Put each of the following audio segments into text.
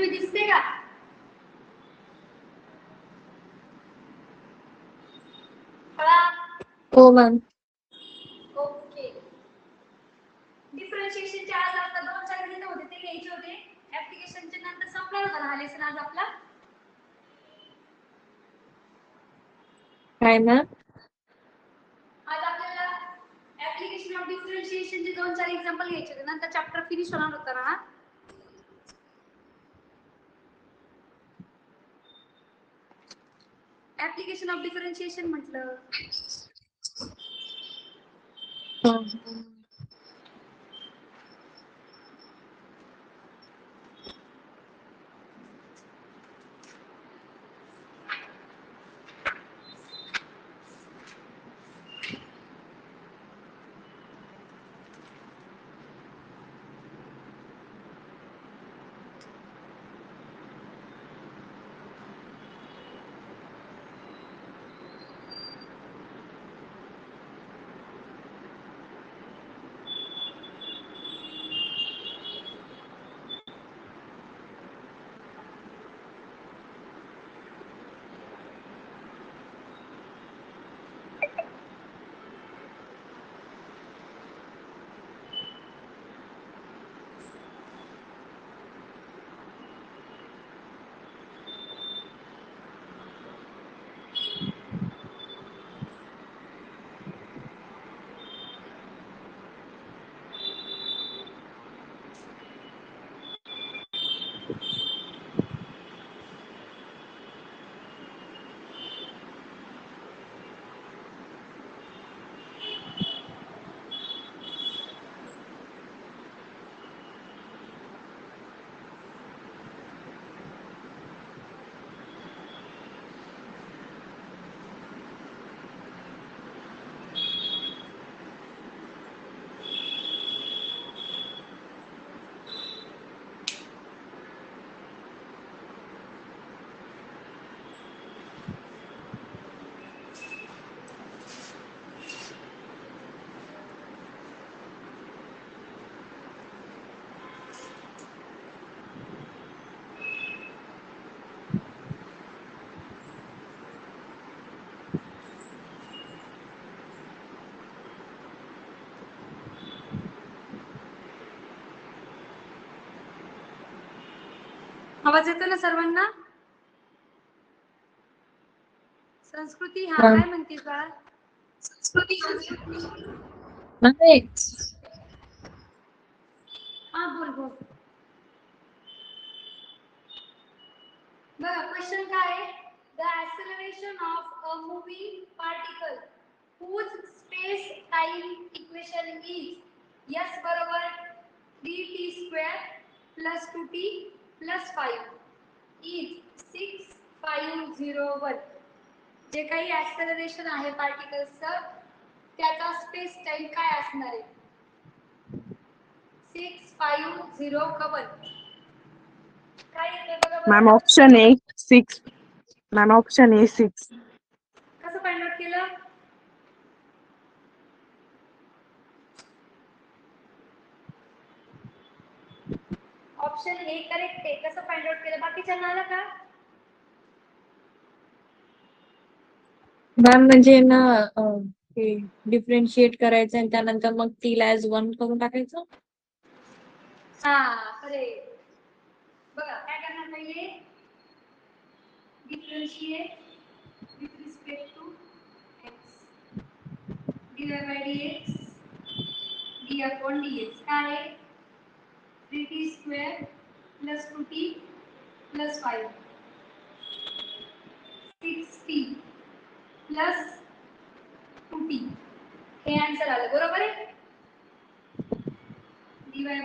तुम्ही दिसते का? हो मॅम. ओके. डिफरन्शिएशनचे आज आता 2-4 गणित होते ते घ्यायचे होते. ऍप्लिकेशनच्या नंतर संपणार होता हा लेसन आज आपला. काय मॅम? आज आपल्याला ऍप्लिकेशन ऑफ डिफरन्शिएशनचे 2-4 एक्झाम्पल घ्यायचे होते. नंतर चॅप्टर फिनिश होणार होता ना. ऍप्लिकेशन ऑफ डिफरन्शिएशन म्हटलं. आवाज येतो ना सर्वांना? संस्कृती हा काय म्हणते बाळ? संस्कृती हा बोल बोल. बघा क्वेश्चन काय आहे? The acceleration of a moving particle whose space time equation is s बरोबर 3t² plus 2t plus 5 is 6501. जे काही ऍक्सेलरेशन आहे पार्टिकल्सचं त्याचा स्पेस टाइम काय असणार आहे? 6501. काय येते बघा बरं. मॅम ऑप्शन ए 6. मॅम ऑप्शन ए 6. कसं फाइंड आउट केलं? ऑप्शन ए करेक्ट आहे. कसं फाइंड आउट केलं? बाकीच्यांना आलं का? मॅम म्हणजे ना हे डिफरन्शिएट करायचं आणि त्यानंतर मग तिला ऍज 1 करून टाकायचं. हा करेक्ट. बघा काय करणार पहिले? Differentiate with respect to x dy by dx d upon dx काय आहे? 3t² plus 2t plus 5 6t plus 2t हे आन्सर आलं बरोबर आहे? dy by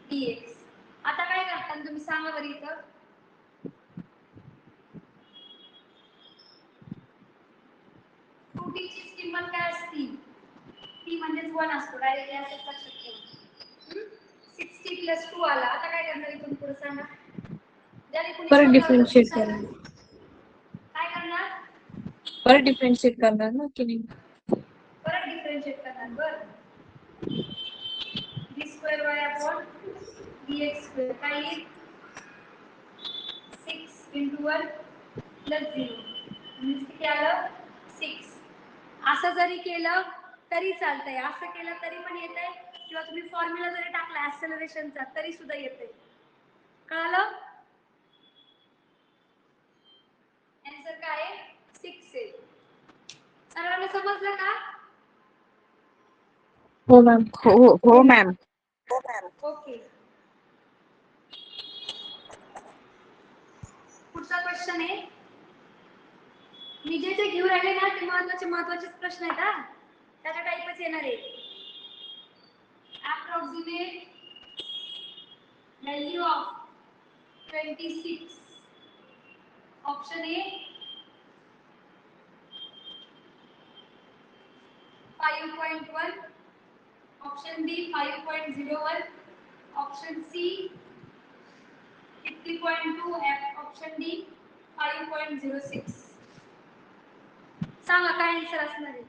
dx. आता काय करता तुम्ही सांगा बरं इथं. ची किंमत काय असते? टी म्हणजेच 1 असतो. डायरेक्ट असंच लक्षात ठेवा. 60 प्लस 2 आला. आता काय करणार इथून पुढे सांगा? ज्याने कुणी परत सोडवलं डिफरन्शिएट सांगा. करणार. काय करणार? परत डिफरन्शिएट करणार ना की नाही? परत डिफरन्शिएट करणार. बरं d² y upon dx² काय येईल? 12 प्लस 0 म्हणजे किती आलं 6. असं जरी केलं तरी चालतंय, असं केलं तरी पण येतंय, किंवा तुम्ही फॉर्म्युला जरी टाकला ऍक्सेलरेशनचा तरी सुद्धा येतंय. कळलं? आन्सर काय आहे 6 आहे. सर्वांना समजलं का? हो मॅम. हो मॅम. ओके. पुढचा क्वेश्चन आहे, मी जे जे घेऊन राहिले ना ते महत्वाचेच प्रश्न आहेत हा, त्याच्या टाईपच येणार आहे. Approximate value of 26. Option a 5.1, option b 5.01, option c 50.2, option d 5.06. सांगा काय आन्सर असणार आहे.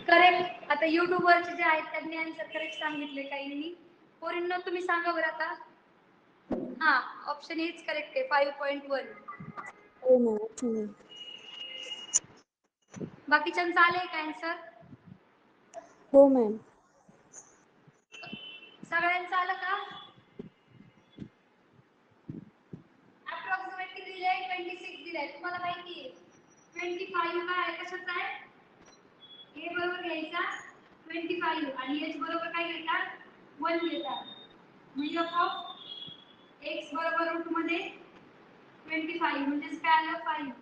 करेक्ट. आता YouTube वरचे जे आहेत त्यांनी आन्सर करेक्ट सांगितले काहींनी. पोरींनो तुम्ही सांगा बरं आता. हा, ऑप्शन इज करेक्ट आहे 5.1. हो मॅम. बाकीच्यांचं आलंय का आन्सर? हो मॅम. सगळ्यांचं आलं का? अप्रॉक्सिमेट किती दिले? 26 दिले. तुम्हाला माहिती आहे 25 काय आहे, कशाचा आहे? a बरोबर घ्यायचा 25 आणि h बरोबर काय घेतात 1 घेतात. म्हणजे ऑफ x बरोबर रूट मध्ये 25 म्हणजे काय आलं 5.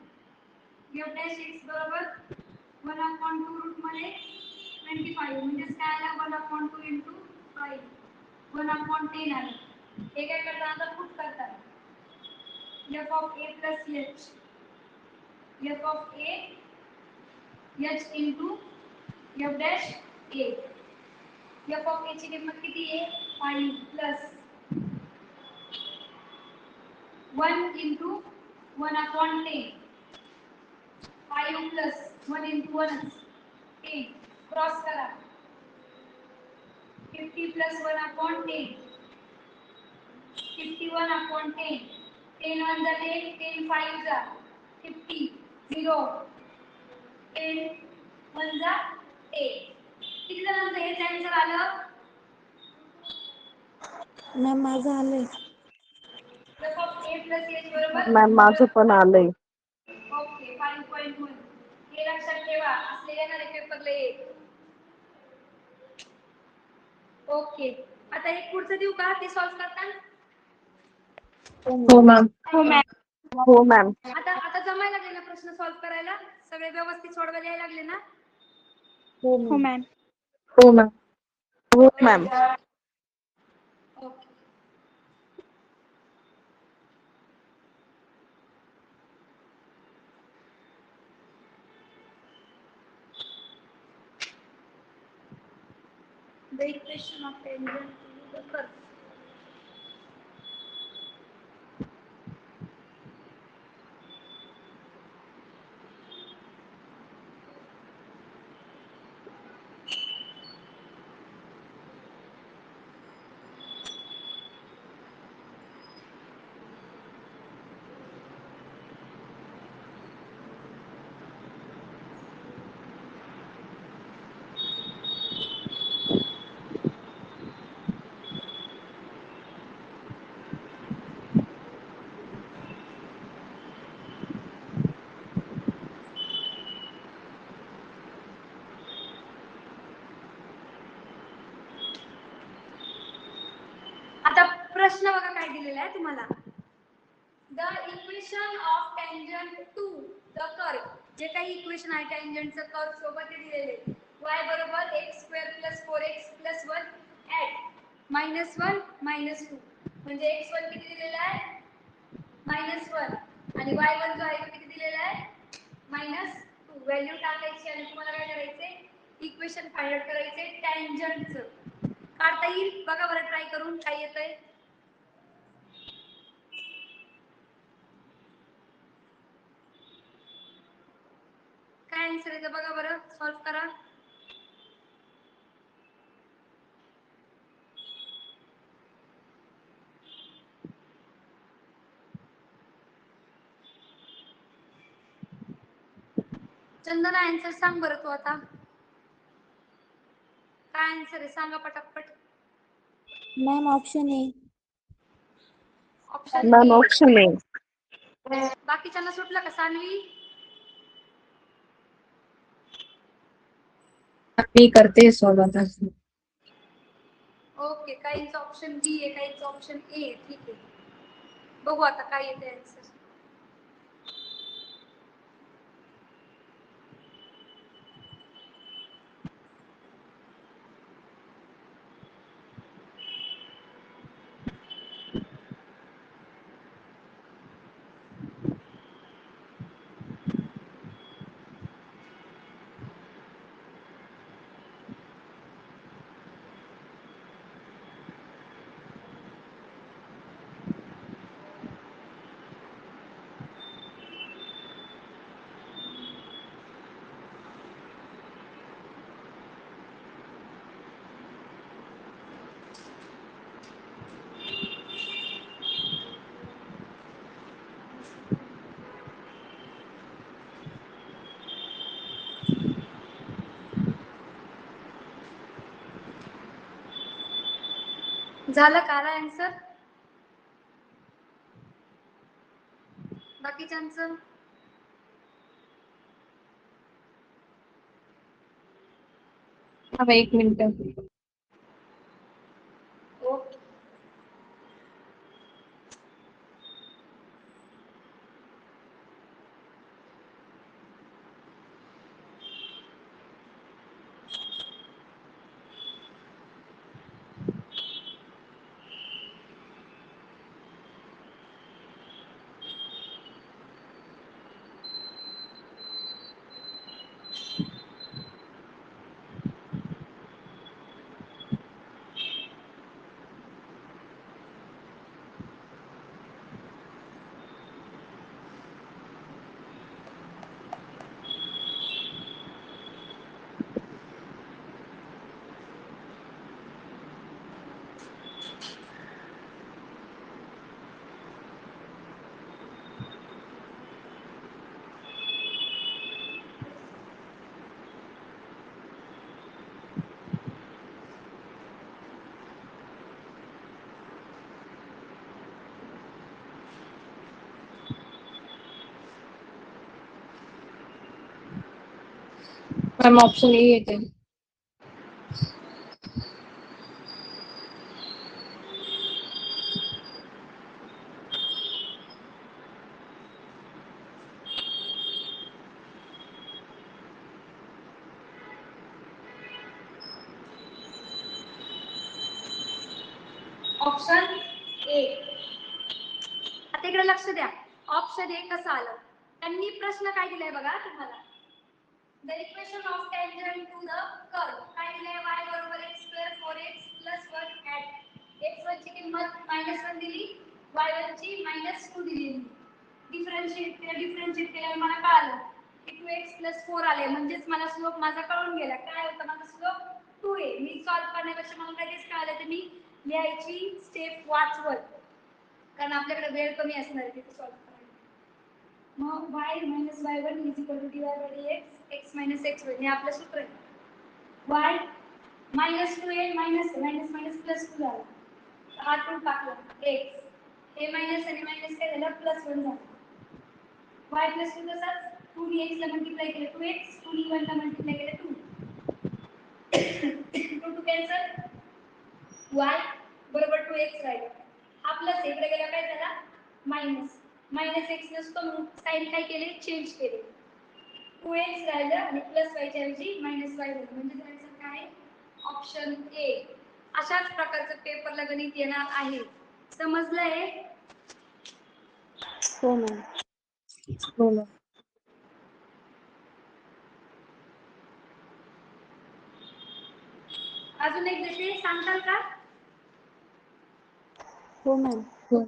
f डॅश x बरोबर 1/2 रूट मध्ये 25 म्हणजे काय आलं 1/2 into 5 1/10 आलं. हे काय करतात आता पुट करतात. f of a plus h, f of a h into f dash a. f of a ची किंमत किती आहे 5 plus 1 into 1/10. 5 plus 1 into 1 10. Cross करा. 50 plus 1/10. 51/10. 10 1 जा 10, 10 5 जा 50, 0, 10 1 जा 10. किती जणांचं हेच आन्सर आलं? मॅम माझं आलंय. f of a plus h बरोबर मॅम माझं पण आलंय. ओके 5.1. हे लक्षात ठेवा, असले येणारे पेपरला येईल. ओके, आता एक पुढचं देऊ का ते सॉल्व करता? हो मॅम. हो मॅम. हो मॅम. आता आता जमायला लागले ना प्रश्न सॉल्व करायला? सगळे व्यवस्थित सोडवायला यायला लागले ना? हो हो मॅम. मॅम. हो मॅम. हो ma'am. Okay. The equation of tangent to the curve. आता प्रश्न बघा काय दिलेला आहे तुम्हाला. The equation of tangent to the curve. जे काही इक्वेशन आहे टेंजंटचं कर्व सोबत ते दिलेले. y बरोबर x² + 4x + 1 @ -1 -2. म्हणजे x1 किती दिलेला आहे -1 आणि y1 जो आहे तो किती दिलेला आहे -2. टू व्हॅल्यू टाकायची आणि तुम्हाला काय करायचे इक्वेशन फाइंड आउट करायचे टँजंटचं काढता येईल बघा बरं ट्राय करून काय येतंय काय आन्सर येतं बघा बरं सॉल्व करा चंदना आन्सर सांग बरं तू आता काय आन्सर आहे सांगा पटापट ma'am option A. Option ma'am A option A. बाकीच्यांना सुटलं का सानवी मी करते सॉल्व आता. ओके काहींचं ऑप्शन बी आहे काहींचं ऑप्शन ए ठीक आहे बघू आता काय येते आन्सर झालं का आन्सर बाकीच्यांचं थांबा 1 minute. Okay ma'am option A येते. ऑप्शन ए आता इकडे लक्ष द्या ऑप्शन ए कसं आलं त्यांनी प्रश्न काय दिलाय बघा तुम्हाला the equation of tangent to the curve काय दिलंय y बरोबर x² 4x 1 ऍट x1 ची किंमत -1 दिली y1 ची -2 दिली डिफरन्शिएट केल्यावर मला कळालं की 2x 4 आले म्हणजेच मला स्लोप माझा कळून गेला काय होतं माझा स्लोप 2a मी सॉल्व करण्यापेक्षा मला लगेच कळालं तर मी लिहायची स्टेप वाचवत कारण आपल्याकडे वेळ कमी असणार आहे तिथे सॉल्व करायला मग y - y1 dy/dx x - x1 हे आपलं सूत्र आहे y -2a -2 झाला हा 2 टाकला x हे मायनस आणि मायनस काय झालं +1 झालं y +2 तसाच 2dx ला मल्टिप्लाय केलं 2x 2d1 ला मल्टिप्लाय केलं 2 2 कॅन्सल y बरोबर 2x राहिलं हा प्लस इकडे गेला काय झाला मायनस x नसतो म्हणून साइन काय केले चेंज केले 2x राहिलं आणि प्लस y च्या ऐवजी -y झालं म्हणजे आन्सर काय ऑप्शन ए अशाच प्रकारचं पेपरला गणित येणार आहे समजलंय हो मॅम. हो मॅम. अजून एक देते, सांगताल का? हो मॅम. हो.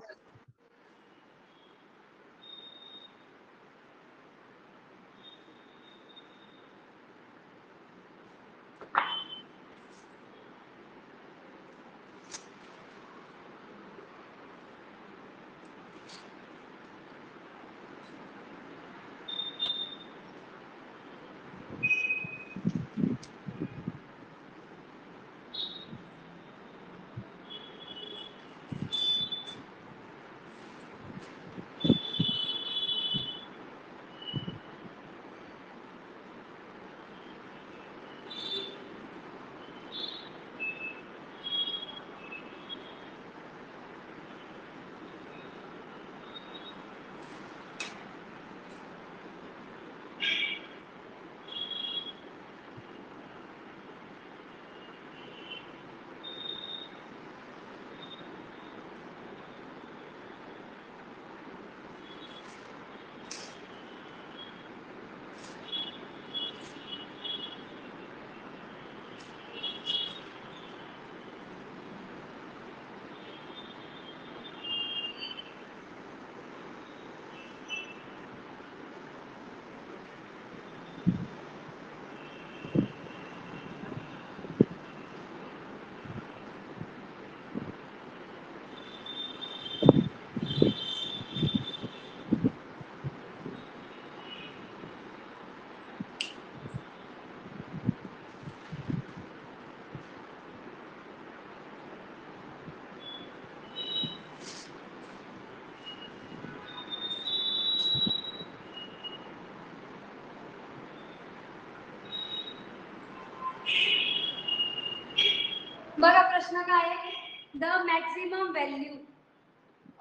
बघा प्रश्न काय आहे, the maximum value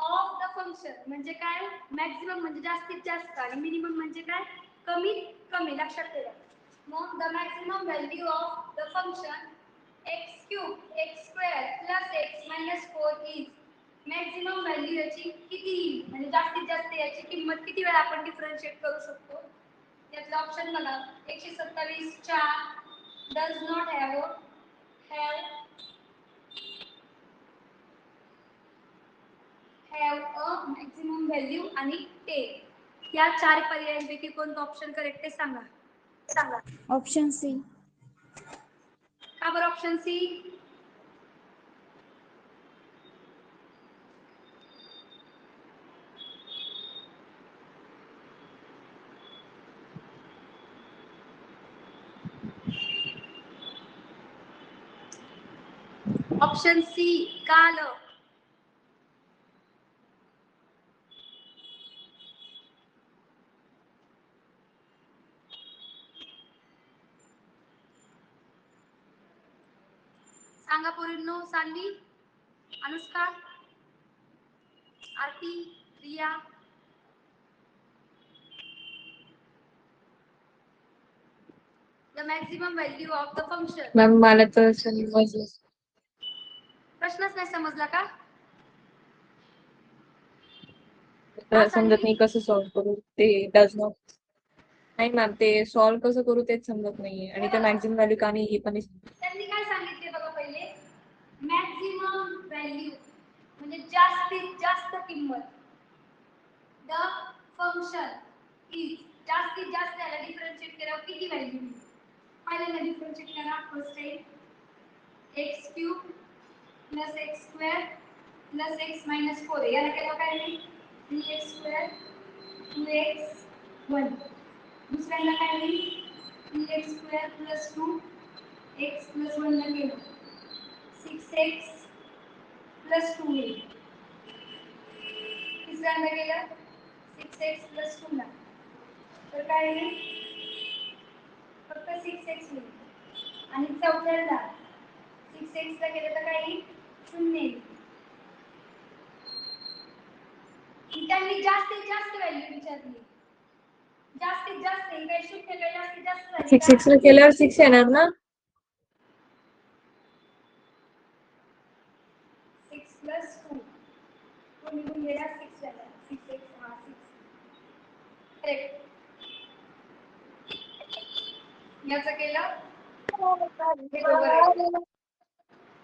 of the function म्हणजे काय, मॅक्झिमम म्हणजे जास्तीत जास्त आणि मिनिमम म्हणजे काय, कमीत कमी. लक्षात ठेवा. मग the maximum value of the function x cube x square plus x minus 4 is, maximum value याची किती येईल, म्हणजे जास्तीत जास्त याची किंमत किती वेळा आपण डिफरन्शिएट करू शकतो. यातलं ऑप्शन बघा, 127 4 does not have a maximum value आणि 10. या 4 पर्यायांपैकी कोणतं ऑप्शन करेक्ट आहे सांगा. सांगा. Option C. का बरं ऑप्शन सी? ऑप्शन सी का आलं? सांगा पोरींनो. Sanvi, Anushka, Aarti, Riya. The maximum value of the function. Ma'am मला तर समजलं. प्रश्नच नाही समजला का? समजत नाही कसं सॉल्व्ह करू ते. Does not. नाही मॅम, ते सॉल्व्ह कसं करू तेच समजत नाहीये आणि ते मॅक्झिमम व्हॅल्यू का नाही हे पण त्यांनी काय सांगितले बघा, पहिले मॅक्झिमम व्हॅल्यू म्हणजे जास्तीत जास्त किंमत. द फंक्शन इज, जास्तीत जास्त याला डिफरन्शिएट केल्यावर किती व्हॅल्यू मिळेल. पहिल्यांदा डिफरन्शिएट करा. First time x cube plus x square plus x minus 4 याला केलं काय नाही, 3x स्क्वेअर 2x 1. दुसऱ्यांदा काय नाही, 3x square plus 2x plus 1 ला केलं 6x प्लस 2 येईल. तिसऱ्यांदा केलं 6x प्लस 2 ला, तर काय येईल, फक्त 6x येईल. आणि चौथ्यांदा 6x ला केलं तर काय येईल, 0 येईल. त्यांनी जास्तीत जास्त व्हॅल्यू विचारली. जास्तीत जास्त ही काय शून्य काय जास्तीत जास्त झाली 6 ला केल्यावर 6 येणार ना. 6 प्लस 2 तो निघून गेला 6 झाला. 6x हा 6 करेक्ट. याचं केलं हे बरोबर आहे.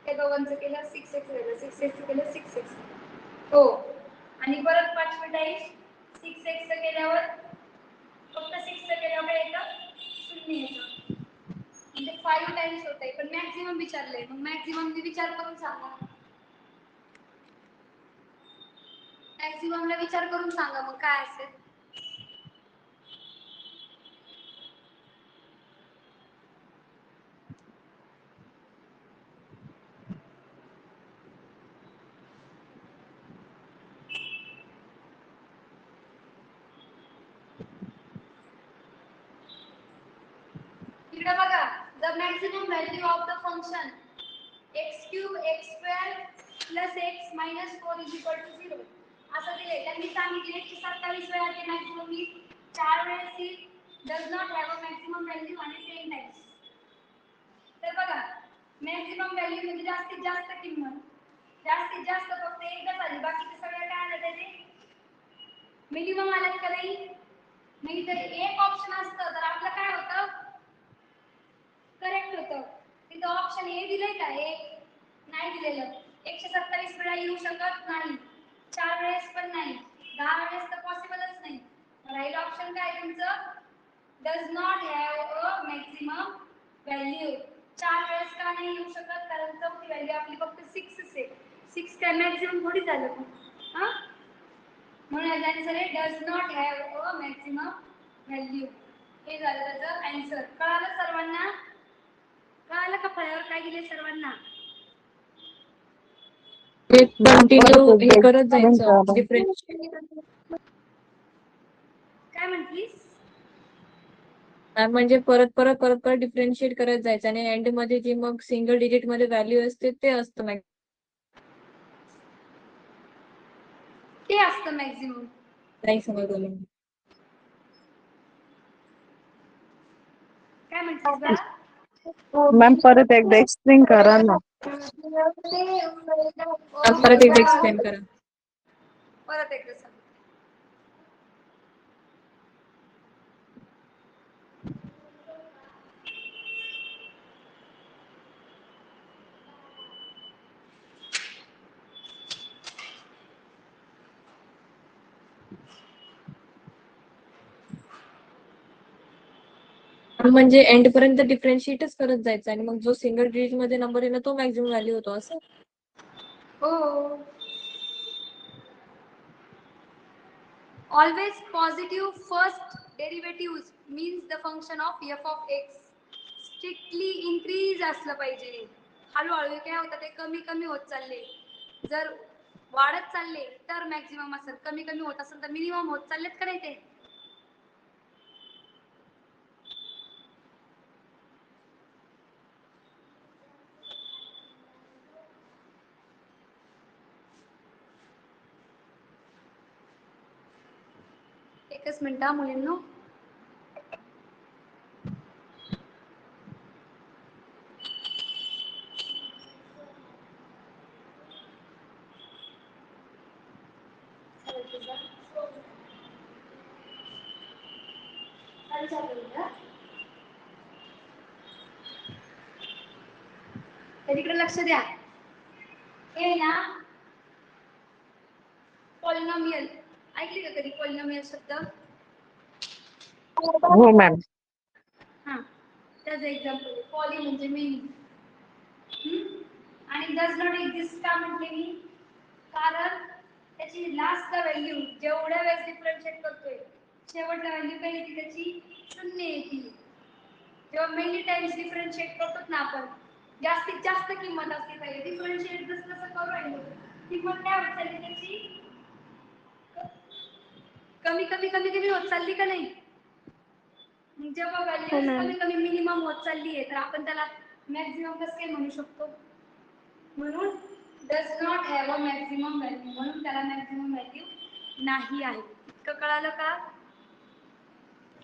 हे दोघांचं केलं 6x झालं, 6x केलं 6x. हो, आणि परत 5वी टाइम्स 6x केल्यावर फक्त 6 केल्यावर काय येतं? 0 येतं. म्हणजे 5 टाइम्स होतंय, पण मॅक्झिमम विचारलंय. मग मॅक्झिमम विचार करून सांगा. मॅक्झिममला विचार करून सांगा मग काय असेल. इकडे बघा, the maximum value of the function x³ x² plus x minus 4 is equal to 0. असं दिले. त्यांनी सांगितले की 27 वेळा ते मॅक्सिमम येईल, 4 वेळेस येईल, does not have a maximum value आणि 10 टाइम्स. तर बघा, मॅक्सिमम व्हॅल्यू म्हणजे जास्तीत जास्त किंमत. जास्तीत जास्त फक्त एकच आली, बाकीचे सगळं काय आलं त्याचे मिनिमम आलं का नाही? नाही तर एक ऑप्शन असतं तर आपलं काय होतं? करेक्ट होतं. तिथं ऑप्शन ए दिलंय का? एक नाही दिलेलं. 127 वेळा येऊ शकत नाही, 4 वेळेस पण नाही, 10 वेळेस तर पॉसिबलच नाही. राहिलं ऑप्शन काय तुमचं? Does not have a maximum value. 4 वेळेस का नाही येऊ शकत? कारण चौथी व्हॅल्यू आपली फक्त 6 आहे. 6 काय मॅक्सिमम थोडी झालं मग, हा? म्हणून याचा आन्सर आहे does not have a maximum value. हे झालं त्याचं आन्सर. कळालं सर्वांना? कळालं का फळ्यावर काय दिले सर्वांना? ते कंटिन्यू हे करत जायचं डिफरन्शिएट. काय म्हटलीस? म्हणजे परत परत परत परत डिफरन्शिएट करत जायचं आणि एंड मध्ये जी मग सिंगल डिजिट मध्ये व्हॅल्यू असते ते असतं मॅक्स. ते असतं मॅक्सिमम. नाही समजलं. काय म्हटलीस बाळा? मॅम परत एकदा एक्सप्लेन करा ना. परत एकदा एक्सप्लेन करा. परत एकदा सांग. म्हणजे एंड पर्यंत डिफरन्शिएटच करत जायचं आणि मग जो सिंगल डिजिट मध्ये नंबर आहे ना तो मॅक्सिमम व्हॅल्यू होतो असं. हो. Always positive first derivatives means the function of f of x strictly increase असलं पाहिजे. हळूहळू काय होतं ते कमी कमी होत चालले. जर वाढत चालले तर मॅक्सिमम असेल, कमी कमी होत असेल तर मिनिमम होत चाललेत का नाही ते? एकच मिनिट मुलींनो. इकडे लक्ष द्या. हे ना पॉलिनॉमियल ऐकली का कधी? पॉलिनॉमियल शब्द? हो मॅम. हा, त्याचं एक्झाम्पल पॉली म्हणजे मेनी. आणि डज नॉट एक्झिस्ट का म्हटले मी? कारण त्याची लास्ट व्हॅल्यू जेवढ्या वेळेस डिफरन्शिएट करतोय शेवटला व्हॅल्यू काय येते त्याची? 0 येते. जेव्हा मेनी टाइम्स डिफरन्शिएट करतो ना आपण, जास्तीत जास्त किंमत असते पाहिजे. डिफरन्शिएट जसं जसं करू राहिलो किंमत काय होत चालली त्याची? कमी कमी कमी कमी होत चालली का नाही? जेव्हा हो व्हॅल्यू मॅम. कमी कमी मिनिमम होत चालली आहे तर आपण त्याला मॅक्सिमम कसं काय म्हणू शकतो? म्हणून does not have a maximum value, म्हणून त्याला मॅक्सिमम व्हॅल्यू नाही आहे. इतकं कळालं का?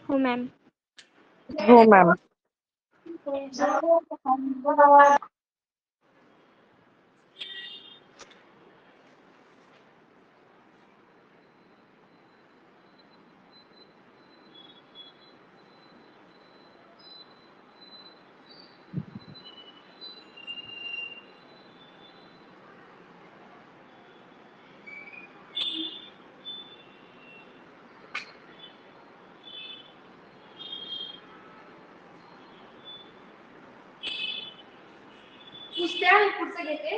हो मॅम. हो मॅम. पुसत्या मी पुढचं घेते.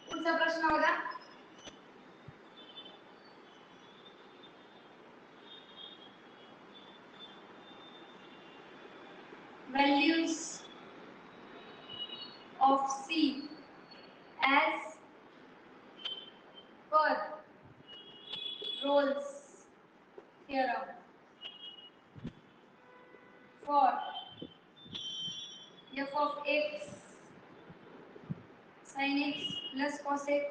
पुढचा प्रश्न बघा. Values of C as per Rolle's theorem for f of x sin x plus cos x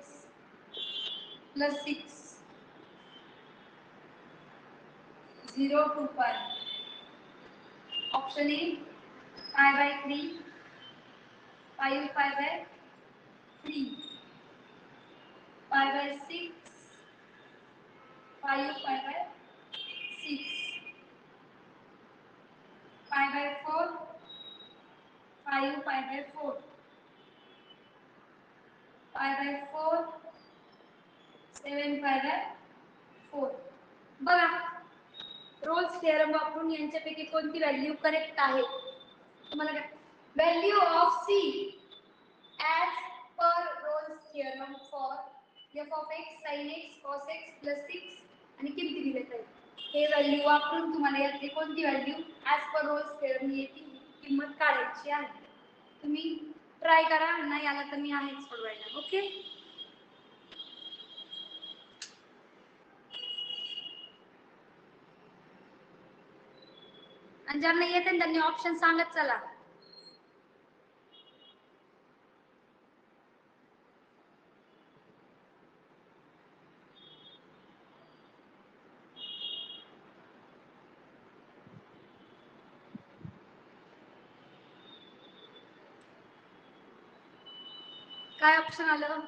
plus 6 0 to pi. Option A pi by 3, 5 pi by 3, pi by 6, 5 pi by 6, pi by 4, 5 pi by 4, pi by 4, 7 pi by 4. बघा, Rolls theorem वापरून यांच्यापैकी कोणती value correct आहे? तुम्हाला काय value of c as per Rolle's theorem for f of x sin x cos x plus 6 आणि किमती दिलेत आहेत. हे व्हॅल्यू वापरून तुम्हाला यातली कोणती value as per Rolle's theorem येते किंमत काढायची आहे. तुम्ही ट्राय करा, नाही आला तर मी आहेच सोडवायला. ओके, आणि ज्यांना येते त्यांनी ऑप्शन सांगत चला. काय ऑप्शन आलं?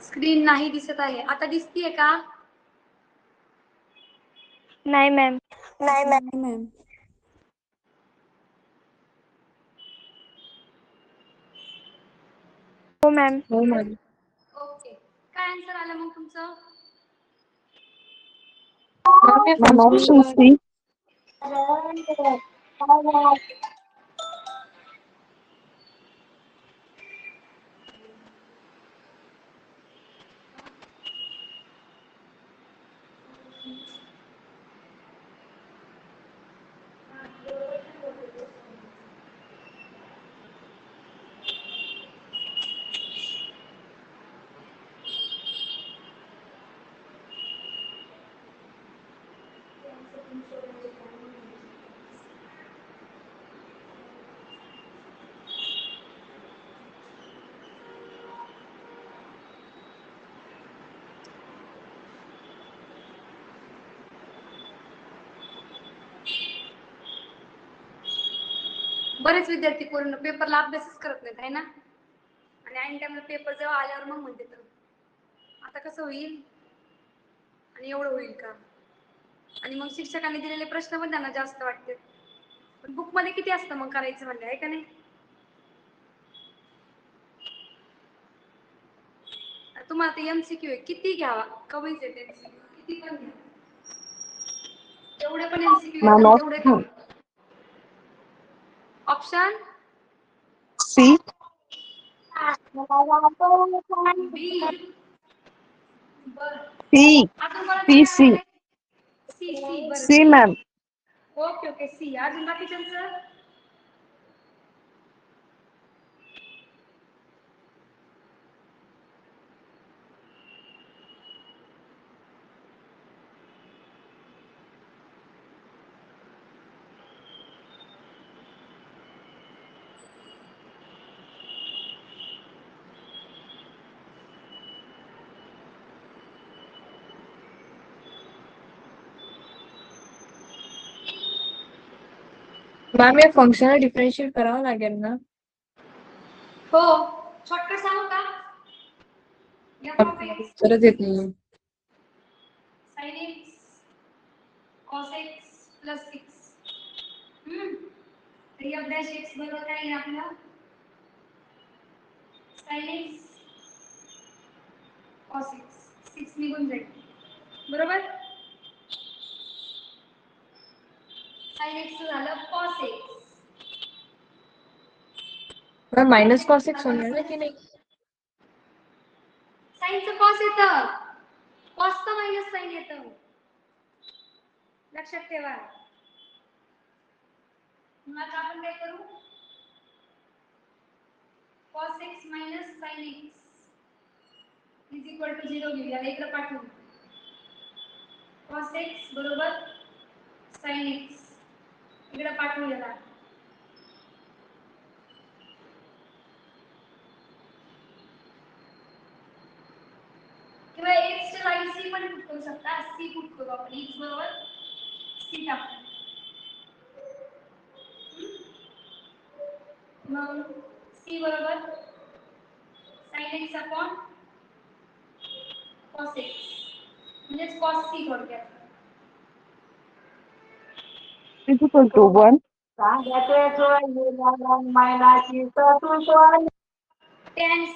स्क्रीन नाही दिसत आहे. आता दिसतीये का? नाही मॅम. नाही मॅम. हो मॅम. हो मॅम. ओके, काय आन्सर आलं मग तुमचं? Ma'am option c. बरेच विद्यार्थी पूर्ण पेपरला अभ्यासच करत नाहीत आहे ना, आणि ऐन टाइमला पेपर जेव्हा आल्यावर मग म्हणते तर आता कसं होईल आणि एवढं होईल का? आणि मग शिक्षकांनी दिलेले प्रश्न पण त्यांना जास्त वाटते. पण बुक मध्ये किती असतं मग करायचं म्हणजे, आहे का नाही? तुम्हाला ते MCQ आहे, किती घ्यावा, कमीच आहे MCQ, किती पण घ्या. जेवढे पण MCQ मॅम येतात तेवढे ऑप्शन कमी. Option C. बी. बर, सी. अजून कोणाचं सी. काय सी. आहे? सी. सी. बरं, C C. Ma'am. Okay okay, C. अजून बाकीच्यांचं? मॅम, या फंक्शनला डिफरन्शिएट करावं लागेल ना? हो, शॉर्टकट सांगू का? f of x उत्तरच येत नाही. sin x cos x plus 6. तर f dash x बरोबर काय आहे आपलं? sin x cos x. 6 निघून जाईल, बरोबर? sin x झालं cos x. Ma'am, minus cos x होणार ना की नाही? साइनचं cos येतं, cosचं मायनस साइन येतं, लक्षात ठेवा. मग आता आपण काय करू? cos x minus sin x is equal to 0 घेऊया, इकडे पाठवू. cos x बरोबर sin x इकडे पाठवूया. किंवा x च्या जागी c पण पुट करू शकता. c पुट करू आपण, x बरोबर c टाकू. मग c बरोबर sin x upon cos x म्हणजे cos c थोडक्यात. Is equal to 1. tan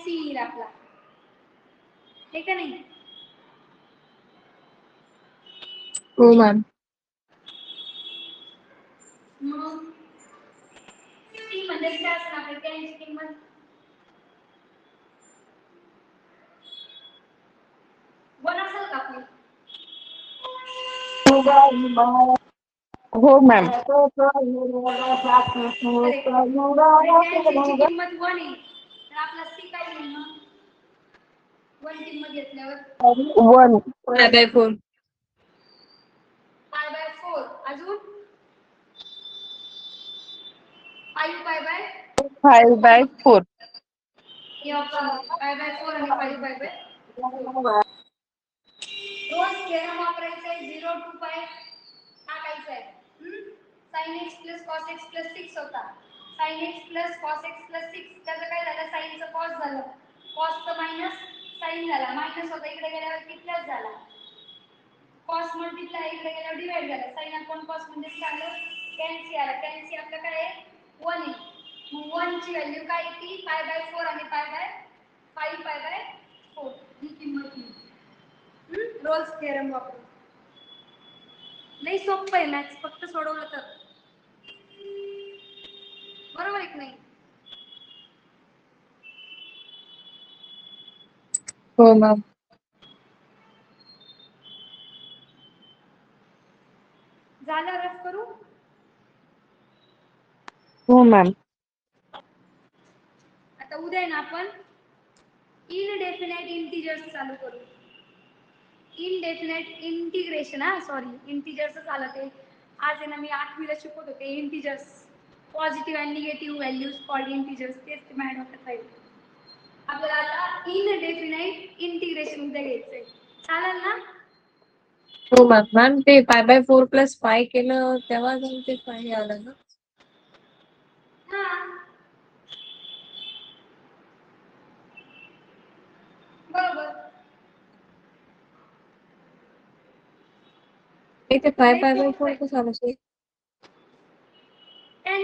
c येईल आपला, हे का नाही? हो मॅम. मग c म्हणजे काय असणार आपल्या tan ची किंमत? वन असेल का आपली? हो मॅम. करेक्ट. आणि tan ची किंमत 1 आहे, तर आपला c काय येईल मग? 1 किंमत घेतल्यावर 1. Pi by 4. Pi by 4. अजून 5 पाय बाय 5/4. हे ऑप्शन होते, पाय बाय 4 आणि 5 पाय बाय 4. रोज थेरम वापरायचा आहे, 0 to पाय टाकायचा आहे. sin x plus cos x plus 6 होता. sin x plus cos x plus 6 त्याचं काय झालं? sin चं cos झालं, cos चं मायनस sin झाला, मायनस होता इकडे गेल्यावर की प्लस झाला. cos मल्टिप्लाय इकडे गेल्यावर डिवाइड झाला. sin अपॉन cos म्हणजे काय आलं? tan c आला. tan c आपलं काय आहे? 1 आहे. मग 1 ची व्हॅल्यू काय येते? पाय बाय 4 आणि पाय बाय 5 पाय बाय 4 ही किंमत येईल. रोल्स थेरम वापरून. नाही सोपं आहे मॅथ्स, फक्त सोडवलं तर. बरोबर आहे की नाही? हो मॅम. झालं, रफ करू? हो मॅम. आता उद्या आहे ना आपण इनडेफिनाइट इंटिजर्स चालू करू. इनडेफिनाइट इंटिग्रेशन, सॉरी इंटिजर्स झालं ते. आज आहे ना मी 8वीला शिकवत होते integers, positive and negative values called integers, तेच ते माझ्या डोक्यात राहील. आपल्याला आता इनडेफिनाइट इंटिग्रेशन उद्या घ्यायचंय, चालेल ना? हो मॅम. मॅम, ते पाय बाय 4 प्लस 5 केलं तेव्हा जाऊन ते 5 आलं ना? हां, बरोबर. इथे 5/4 कसं आलं असेल? tan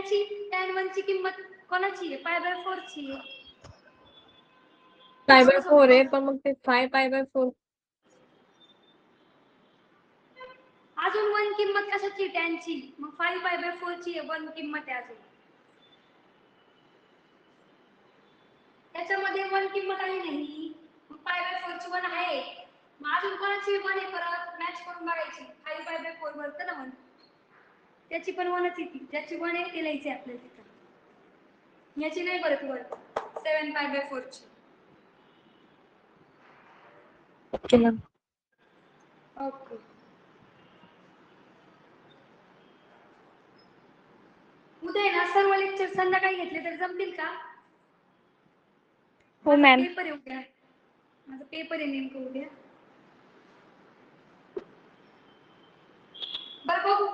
1 ची किंमत कोणाची आहे? π/4 ची आहे. 5/4 आहे पण मग ते 5/4 अजून 1 किंमत कशाची? tan ची. मग 5π/4 ची 1 किंमत आहे अजून. त्याच्यामध्ये 1 किंमत आहे नाही. मग π/4 ची 1 आहे. मग अजून कोणाची 1 आहे परत मॅच करून बघायची. 5π/4 भरतं ना 1. त्याची पण 1च येते. ज्याची 1 आहे ते लिहायचे आपल्याला तिथं. याची नाही परत 1. 7π/4 ची. Okay ma'am. ओके. उद्या आहे ना सर्व लेक्चर संध्याकाळी घेतले तर जमतील का? हो मॅम. पेपर आहे उद्या. माझा पेपर आहे नेमकं उद्या. बरं बघू.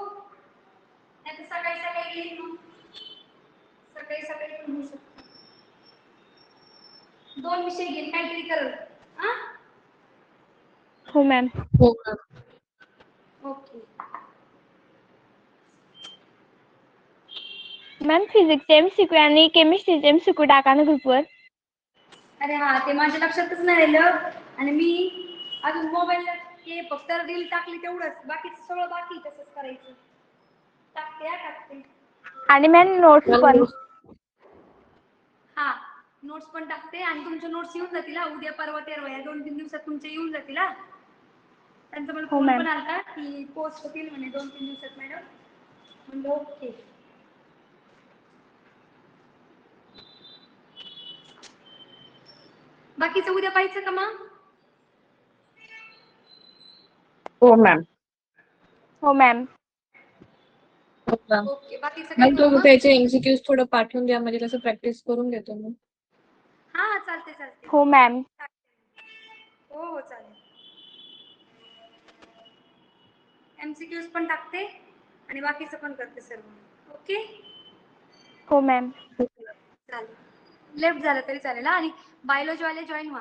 नाहीतर सकाळी सकाळी येईल मग. सकाळी सकाळी पण होऊ शकतं. 2 विषय घेईन काहीतरी करत. हा? हो मॅम. हो मॅम. ओके. मॅम फिजिक्सचे MCQ आणि केमिस्ट्रीचे MCQ टाका ना ग्रुपवर. अरे हा ते माझ्या लक्षातच नाही राहिलं आणि मी अजून मोबाईलला ते फक्त रील टाकली तेवढंच. बाकीचं सगळं बाकी तसंच करायचं. टाकते. आणि मॅम नोट्स पण. हा नोट्स पण टाकते आणि तुमच्या नोट्स येऊन जातील हा. उद्या परवा तेरवा या 2-3 दिवसात तुमचे येऊन जातील हा. त्यांचा मला हो फोन मॅम. पण आलता की पोस्ट होतील म्हणे 2-3 दिवसात मॅडम. म्हणलं ओके. बाकीचं उद्या पाहायचं का मग? हो मॅम. हो मॅम. हो मॅम. ओके. बाकीचं काय मॅम करू तुम्ही मग? त्याचे MCQs थोडं पाठवून द्या म्हणजे कसं प्रॅक्टिस करून घेतो मग. हा चालते. हो मॅम. हो चालेल. MCQs पण टाकते आणि बाकीचं पण करते सर्व. ओके? हो मॅम. चालेल. लेफ्ट झालं तरी चालेल हा. आणि बायोलॉजी वाले जॉईन व्हा.